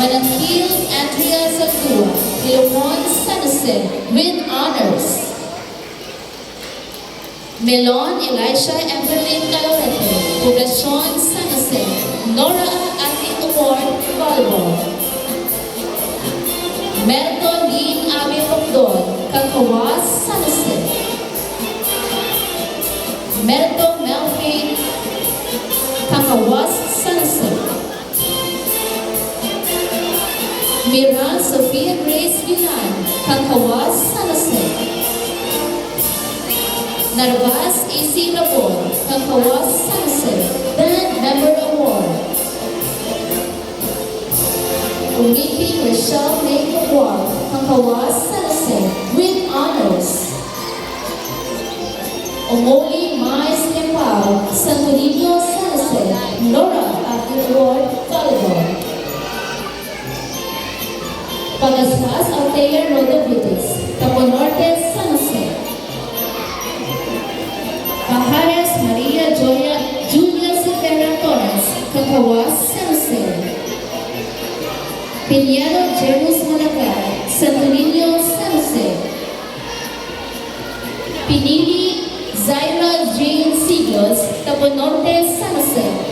Manantil Andrea Zatua, Ilocon San Jose, with honors. Melon Elisha Evelyn Calorete, Poblacion San Jose, Nora Athlete Award, Volleyball. Merto Lynn Abe Pogdon, Kakawas, San Jose. Merto Melvin, Kakawas, San Jose. Mira Sophia Grace Vilan, Kakawas, San Jose. Narvas AC Labor, Kakawas, San Jose, Band Member Award. Umiti Rochelle May Award, Kakawas, San Jose, with honors. Omoli Mais Nepal, Santo Niño, San Jose, Nora Athlete Award, Volleyball. Pagasas Altea Rodovitis, Taponorte, San Jose. Pajares Maria Julia Silvera Torres, Kakawas, San Jose. Piñero Jemus Managay, Santo Niño, San Jose. Pinili Zaira Jane Siglos, Taponorte, San Jose.